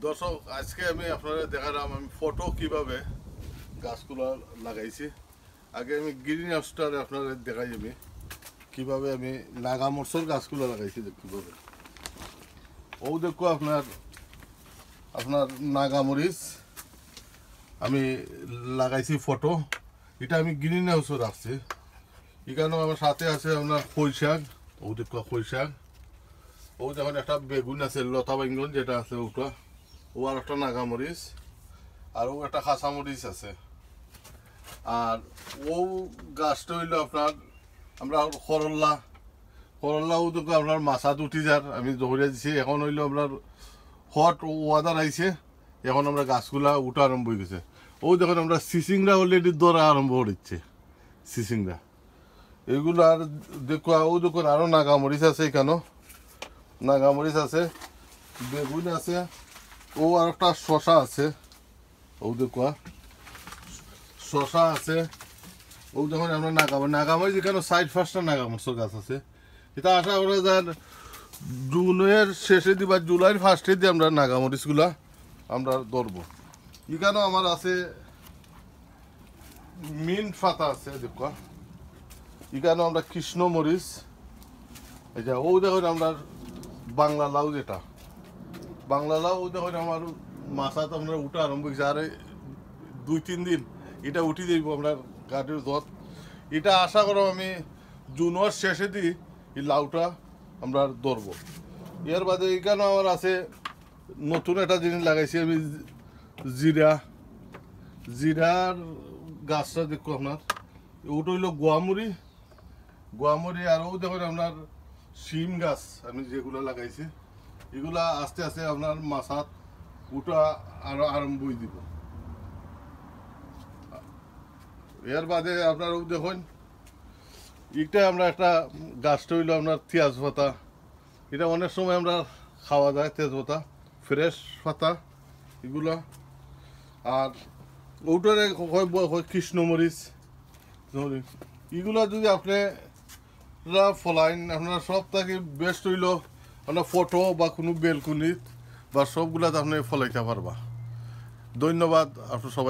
দর্শক, আজকে আমি আপনাদের দেখালাম আমি ফটো কিভাবে গাছগুলো লাগাইছি। আগে আমি গ্রিন হাউসটার আপনাদের দেখাই আমি কিভাবে আমি নাগা মরসর গাছগুলো লাগাইছি কিভাবে। ও দেখো আপনার আপনার নাগামরিচ আমি লাগাইছি ফটো। এটা আমি গ্রিন হাউসে রাখছি। এখানেও আমার সাথে আছে আপনার খই শাক। ও দেখো খই শাক। ও যখন একটা বেগুন আছে লতা বেগুন যেটা আছে ওটা, ও আর একটা নাগামরিচ, আর ও একটা কাঁচামরিচ আছে। আর ও গাছটা হইল আপনার আমরা করল্লা। করল্লাও দেখো আপনার মাছাত উঠি যার আমি ধরিয়ে দিছি। এখন হইলো আপনার হট ওয়াদার আইছে, এখন আমরা গাছগুলা উঠা আরম্ভ হয়ে গেছে। ও দেখুন আমরা সিসিংরা অলরেডি ধরা আরম্ভ করেছে। সিসিংরা এগুলো আর দেখো, ও দেখুন আরও নাগামরিচ আছে, এখানেও নাগামরিচ আছে, বেগুন আছে, ও আর একটা শশা আছে। ও দেখো শশা আছে। ও যখন আমরা নাগামরিচ এখানে সাইড ফার্স্টটা নাগামরিচের গাছ আছে। এটা আশা করা যায় জুনের শেষে দি বা জুলাইয়ের ফার্স্টে দিয়ে আমরা নাগামরিচগুলা আমরা ধরবো। এখানেও আমার আছে মিন্ট পাতা আছে দেখো। এখানেও আমরা কৃষ্ণমরিচ, এই যে ও দেখুন আমরা বাংলা লাউ, যেটা বাংলা লাউ ও দেখুন আমার মাছাত আমরা উঠা আরম্ভ হয়েছে। আর 2-3 দিন এটা উঠি যাইব আমরা গাড়ির ধর। এটা আশা করো আমি জুনের শেষে দিই এই লাউটা আমরা ধরবো। এর বাদে এখানে আমার আছে নতুন একটা জিনিস লাগাইছি আমি, জিরার গাছটা দেখো আপনার। ওটা হইলো গোয়ামুড়ি। আরও দেখুন আপনার শিম গাছ আমি যেগুলো লাগাইছি, এগুলা আস্তে আস্তে আপনার মাছাত উঠা আরো আরম্ভ হয়ে দিব। এর বাদে আপনার দেখুন এটা আমরা একটা গাছটা হইলো আপনার তেজপাতা। এটা অনেক সময় আমরা খাওয়া যায় তেজপাতা, ফ্রেশ পাতা এগুলা। আর ওটারে কৃষ্ণমরিচ। এগুলা যদি আপনি ফলাইন আপনার সব থেকে বেস্ট হইল আপনার ফটো বা কোনো বেলকুনিত বা সবগুলাতে আপনি ফলাইতে পারবা। ধন্যবাদ আপনার সবাই।